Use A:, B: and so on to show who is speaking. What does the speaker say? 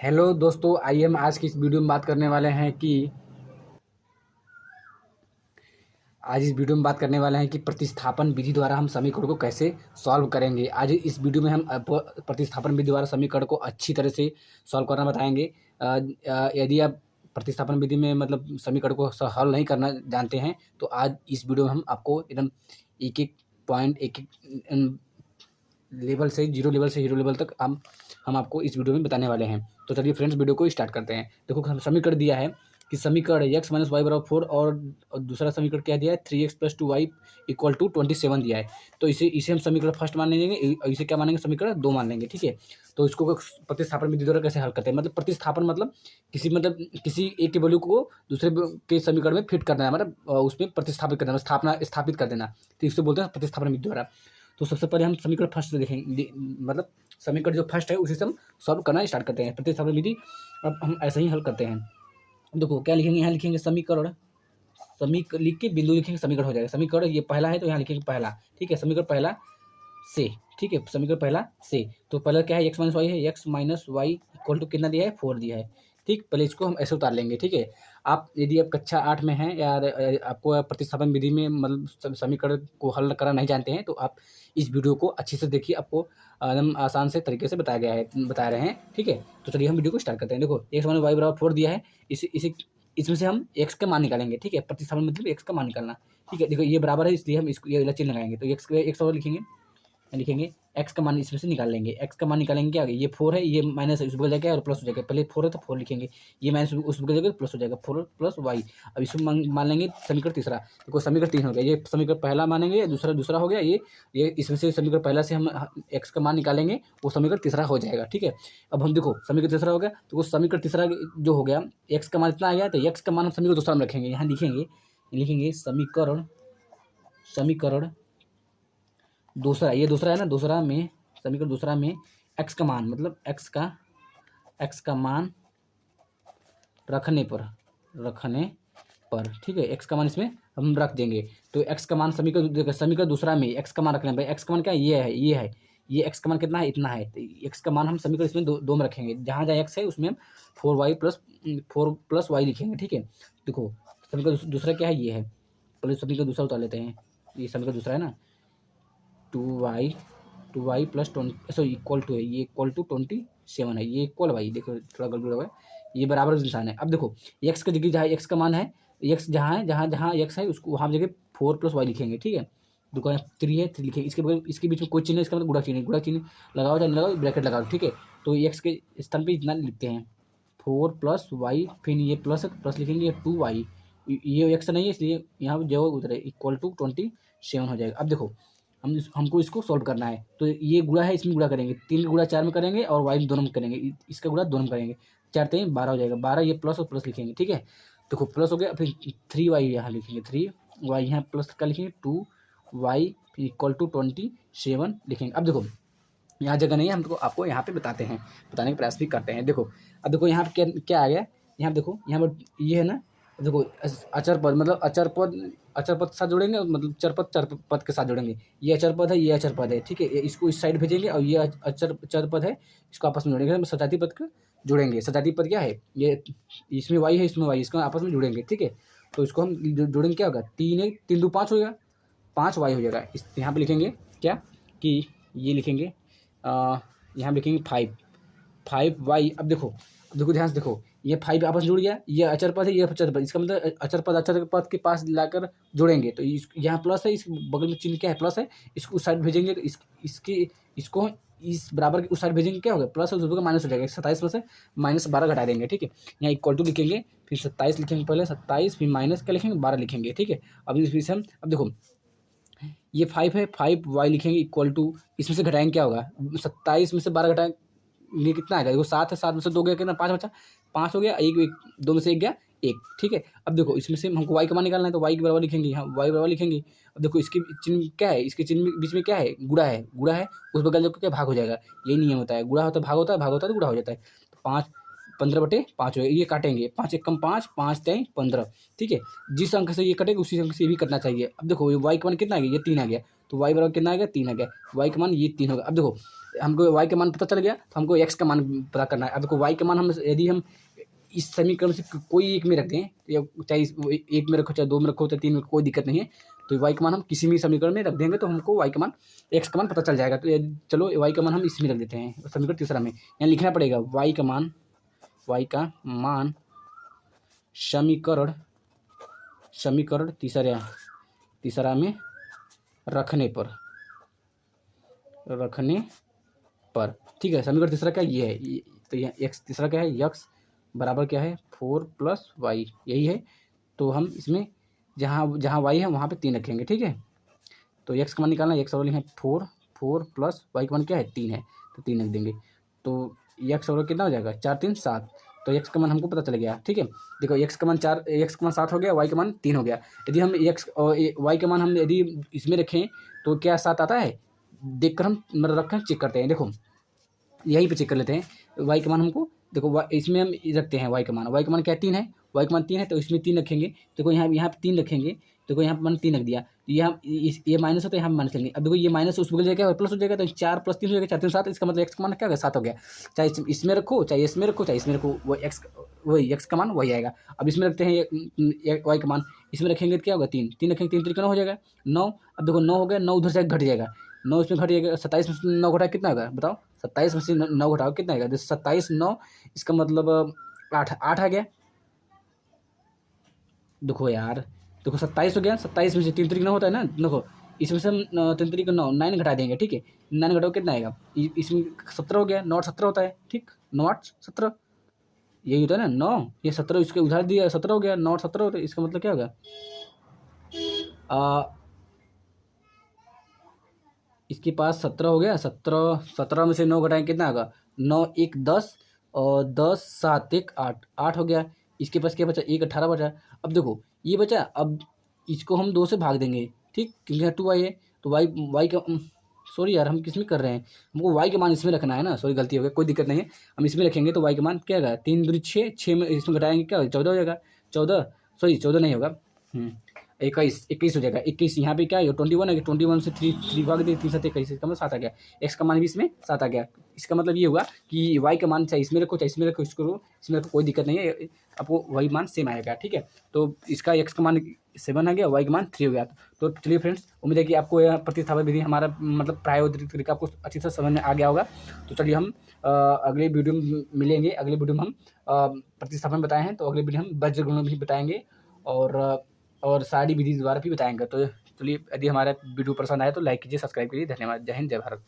A: Hello दोस्तों, आइए हम आज की इस वीडियो में बात करने वाले हैं कि प्रतिस्थापन विधि द्वारा हम समीकरण को कैसे सॉल्व करेंगे। आज इस वीडियो में हम प्रतिस्थापन विधि द्वारा समीकरण को अच्छी तरह से सॉल्व करना बताएंगे। यदि आप प्रतिस्थापन विधि में मतलब समीकरण को हल नहीं करना जानते हैं तो आज इस वीडियो में हम आपको एकदम एक एक पॉइंट एक एक लेवल से जीरो लेवल से हीरो लेवल तक हम आपको इस वीडियो में बताने वाले हैं। तो चलिए फ्रेंड्स, वीडियो को स्टार्ट करते हैं। देखो, हम समीकरण दिया है कि समीकरण x माइनस वाई बराबर 4 और दूसरा समीकरण क्या दिया है 3x plus 2y equal to 27 दिया है। तो इसे हम समीकरण फर्स्ट मान लेंगे, इसे क्या मानेंगे, समीकरण 2 मान लेंगे। ठीक है, तो इसको प्रतिस्थापन विधि द्वारा कैसे हल करते हैं। मतलब प्रतिस्थापन मतलब किसी एक के वैल्यू को दूसरे के समीकरण में फिट करना है, मतलब उसमें प्रतिस्थापित करना, स्थापित कर देना। तो इससे बोलते हैं प्रतिस्थापन विधि द्वारा। तो सबसे पहले हम समीकरण फर्स्ट से देखेंगे, मतलब समीकरण जो फर्स्ट है उसी से हम सॉल्व करना स्टार्ट करते हैं। प्रतिस्थापन विधि अब हम ऐसे ही हल करते हैं। देखो क्या लिखेंगे, यहाँ लिखेंगे समीकरण, लिख के बिंदु लिखेंगे, समीकरण हो जाएगा। समीकरण ये पहला है तो यहाँ लिखेंगे पहला। ठीक है, समीकरण पहला से। ठीक है, समीकरण पहला से। तो पहला क्या है, एक्स माइनस वाई है। X minus Y equal to कितना दिया है, 4 दिया है। ठीक, पहले इसको हम ऐसे उतार लेंगे। ठीक है, आप यदि आप कक्षा 8 में हैं या आपको प्रतिस्थापन विधि में मतलब समीकरण को हल करना नहीं जानते हैं तो आप इस वीडियो को अच्छे से देखिए, आपको एकदम आसान से तरीके से बता रहे हैं। ठीक है, तो चलिए हम वीडियो को स्टार्ट करते हैं। देखो, एक्स माइनस वाई बराबर 4 दिया है। इसमें से हम एक्स का मान निकालेंगे। ठीक है, प्रतिस्थापन मतलब एक्स का मान निकालना। ठीक है, देखो ये बराबर है इसलिए हम इसको ये चिन्ह लगाएंगे। तो एक्स और लिखेंगे एक्स का मान इसमें से निकाल लेंगे। एक्स का मान निकालेंगे क्या, ये 4 है, ये माइनस है, उस बगल जाएगा और प्लस हो जाएगा। पहले 4 है तो 4 लिखेंगे, ये माइनस उस बगल जाएगा प्लस हो जाएगा, 4 प्लस वाई। अब इसको मान लेंगे समीकरण तीसरा। देखो समीकरण 3 हो गया, ये समीकरण पहला मानेंगे, दूसरा हो गया ये इसमें से समीकरण पहला से हम एक्स का मान निकालेंगे, वो समीकरण तीसरा हो जाएगा। ठीक है, अब हम देखो समीकरण तीसरा हो गया तो वो समीकरण तीसरा जो हो गया, एक्स का मान इतना आ गया तो एक्स का मान हम समीकरण दूसरा में रखेंगे। यहाँ लिखेंगे समीकरण दूसरा, ये दूसरा है ना, दूसरा में समीकरण दूसरा में एक्स का मान, मतलब एक्स का मान रखने पर ठीक है, एक्स का मान इसमें हम रख देंगे। तो एक्स का मान समीकरण दूसरा में एक्स का मान रखने पर, एक्स का मान क्या है, ये एक्स का मान कितना है, इतना है। तो एक्स का मान हम समीकरण इसमें दो में रखेंगे। जहाँ एक्स है उसमें हम 4 वाई लिखेंगे। ठीक है, देखो समीकरण दूसरा क्या है, ये है। पहले समीकरण दूसरा उतार लेते हैं। ये समीकरण दूसरा है ना, 2y plus 20, sorry equal to है, ये इक्वल टू 27 है, ये इक्वल वाई। देखो थोड़ा गड़बड़ हो गया, ये बराबर निशान है। अब देखो एक्स का जगह जहाँ एक्स का मान है, एक्स जहाँ एक्स है उसको वहाँ जगह 4 प्लस वाई लिखेंगे। ठीक है, दुकान 3 है, 3 लिखेंगे। इसके बीच में कोई चिन्ह, इसका मतलब गुणा चिन्ह लगाओ चाहे लगाओ, ब्रैकेट लगाओ। ठीक है, तो एक्स के स्थान पर इतना लिखते हैं 4 प्लस वाई, फिर ये प्लस लिखेंगे 2y। ये एक्स नहीं है इसलिए यहाँ पर जो उतरे इक्वल टू 27 हो जाएगा। अब देखो हमको इसको सॉल्व करना है, तो ये गुणा है, इसमें गुणा करेंगे, 3 का गुणा 4 में करेंगे और वाई दोनों में करेंगे, इसका गुणा दोनों में करेंगे। 4 3 12 हो जाएगा, 12 ये प्लस और प्लस लिखेंगे। ठीक है, देखो प्लस हो गया, फिर 3y यहाँ लिखेंगे, 3y यहाँ प्लस का लिखेंगे, 2y फिर इक्वल टू 27 लिखेंगे। अब देखो यहाँ जगह नहीं है, हम तो आपको यहाँ पे बताने का प्रयास भी करते हैं। देखो अब देखो यहाँ पे क्या आ गया, यहाँ देखो यहाँ पर ये है ना, देखो अचर पद, मतलब अचर पद के साथ जोड़ेंगे, मतलब चर पद के साथ जोड़ेंगे। ये अचर पद है, ये अचर पद है। ठीक है, इसको इस साइड भेजेंगे और ये चर पद है, इसको आपस में जोड़ेंगे। हम सजाती पद को जोड़ेंगे। सजाती पद क्या है, ये इसमें वाई है, इसमें वाई, इसको आपस में जोड़ेंगे। ठीक है, तो इसको हम जोड़ेंगे, क्या होगा, 3 2 5 होगा, 5 वाई हो जाएगा। इस यहाँ पे लिखेंगे क्या कि ये लिखेंगे यहाँ लिखेंगे 5 वाई। अब देखो ध्यान से देखो, ये 5 आपस में जुड़ गया, ये अचर पद है, ये अचर पद, इसका मतलब अचर पद के पास लाकर जोड़ेंगे। तो यहाँ प्लस है, इस बगल में चिन्ह क्या है, प्लस है, इसको उस साइड भेजेंगे तो इसको इस बराबर के उस साइड भेजेंगे, क्या होगा, प्लस है, उस माइनस हो जाएगा। 27 में से -12 घटा देंगे। ठीक है, यहाँ इक्वल टू लिखेंगे, फिर 27 लिखेंगे, पहले 27, फिर माइनस क्या लिखेंगे, 12 लिखेंगे। ठीक है, अब इस हम अब देखो ये 5 है, 5 वाई लिखेंगे इक्वल टू, इसमें से घटाएंगे क्या होगा, 27 में से 12 घटाएंगे, ये कितना आएगा, देखो 7 है, 7 में से 2 गया कितना, 5 बचा, 5 हो गया, एक 2 में से 1 गया 1। ठीक है, अब देखो इसमें से हमको वाई का मान निकालना है, तो वाई के बराबर लिखेंगे, यहाँ वाई बराबर लिखेंगे। अब देखो इसके चिन्ह क्या है, इसके चिन्ह बीच में क्या है, गुणा है, उस बगल देखो क्या भाग हो जाएगा। यही नियम होता है, गुणा होता है भाग होता है तो गुणा हो जाता है। तो 5 15/5 हो, ये काटेंगे, 5 1 5, 5 3 15। ठीक है, जिस अंक से ये कटेगा उसी अंक से ये भी कटना चाहिए। अब देखो ये वाई का मान कितना आ गया, ये 3 आ गया, तो वाई बराबर कितना आ गया, 3 आ गया, वाई का मान ये 3 होगा। अब देखो हमको y का मान पता चल गया, तो हमको x का मान पता करना है। अब देखो y का मान हम यदि हम इस समीकरण से कोई एक में रख दें, या चाहे एक में रखो, चाहे 2 में रखो, चाहे 3 में, कोई दिक्कत नहीं है। तो y का मान हम किसी भी समीकरण में रख देंगे तो हमको y का मान, x का मान पता चल जाएगा। तो चलो y का मान हम इसमें रख देते हैं, समीकरण तीसरा में। यहाँ लिखना पड़ेगा y का मान समीकरण तीसरा में रखने पर, ठीक है। समीकरण तीसरा क्या, ये है। तो यहाँ x तीसरा क्या है, x बराबर क्या है 4 + y, यही है। तो हम इसमें जहाँ y है वहाँ पे 3 रखेंगे, ठीक है। तो x का मान निकालना है, x और लिखें 4 + y का मान क्या है 3 है, तो 3 रख देंगे। तो x और कितना हो जाएगा 4 3 7। तो x का मान हमको पता चल गया, ठीक है। देखो x का मान 7 हो गया, y का मान 3 हो गया। यदि हम x और y का मान हम यदि इसमें रखें तो क्या 7 आता है, देखकर हम मतलब रखें, चेक करते हैं। देखो यहीं पे चेक कर लेते हैं। y का मान हमको देखो इसमें हम रखते हैं y का मान क्या 3 है, y का मान 3 है, तो इसमें 3 रखेंगे। देखो यहाँ पे 3 रखेंगे, देखो यहाँ पर मान 3 रख दिया। तो यहाँ ये माइनस है, तो यहाँ पर माइनस लेंगे। अब देखो ये माइनस उस बगल जाएगा और प्लस हो जाएगा, तो 4 + 3 हो जाएगा, 4 3 7। इसका मतलब x का मान क्या हो गया 7 हो गया। चाहे इसमें रखो, चाहे इसमें रखो, चाहे इसमें रखो, वही x का मान वही आएगा। अब इसमें रखते हैं y का मान, इसमें रखेंगे तो क्या होगा 3 रखेंगे, 3 3 9 हो जाएगा 9। अब देखो 9 हो गया, 9 उधर से घट जाएगा, 9 इसमें घट जाएगा। 27 में से 9 घटाओ कितना होगा बताओ, 27 में से 9 घटाओ कितना आएगा, 27 9, इसका मतलब 8 आ गया। देखो यार, देखो 27 हो गया, 27 में से 3 3 9 होता है ना। देखो इसमें से हम 3 3 9 9 घटा देंगे, ठीक है। 9 घटाओ कितना आएगा, इसमें 17 हो गया, 9 8 17 होता है, ठीक। 9 8 17 यही होता है ना। 9 ये 17 इसके उधार दिया, 17 हो गया, 9 8 17 होता है। इसका मतलब क्या होगा, इसके पास 17 हो गया। 17 में से 9 घटाएं कितना होगा, 9 1 10 और 10 7 1 8 8 हो गया। इसके पास क्या बचा, 1 18 बचा। अब देखो ये बचा, अब इसको हम 2 से भाग देंगे, ठीक, क्योंकि यहाँ 2y है। तो y का सॉरी यार, हम किस में कर रहे हैं, हमको y का मान इसमें रखना है ना। सॉरी गलती हो गया, कोई दिक्कत नहीं है, हम इसमें रखेंगे। तो y का मान क्या होगा, 3 दूनी 6, 6 में इसमें घटाएंगे क्या होगा 14 हो जाएगा। 14 सॉरी 14 नहीं होगा, 21 हो जाएगा। 21 यहाँ पे क्या है 21 है, 21 से 3 भाग दे, 3 7 21, इसका मतलब 7 आ गया। x का मान भी इसमें 7 आ गया। इसका मतलब ये हुआ कि y का मान चाहे इसमें रखो, चाहे इसमें रखो, इसमें रखो, कोई दिक्कत नहीं है, आपको वही मान सेम आएगा, ठीक है। तो इसका x का मान 7 आ गया, y का मान 3 हो गया। तो चलिए फ्रेंड्स, उम्मीद है कि आपको यह प्रतिस्थापन विधि हमारा मतलब प्रायोगिक तरीका आपको अच्छी तरह समझ में आ गया होगा। तो चलिए हम अगले वीडियो में मिलेंगे। अगले वीडियो में हम प्रतिस्थापन बताए हैं, तो अगले वीडियो हम वज्र गुणन भी बताएंगे और सारी विधि द्वारा भी बताएंगे। तो चलिए, यदि हमारा वीडियो पसंद आए तो लाइक कीजिए, सब्सक्राइब कीजिए। धन्यवाद। जय हिंद, जय भारत।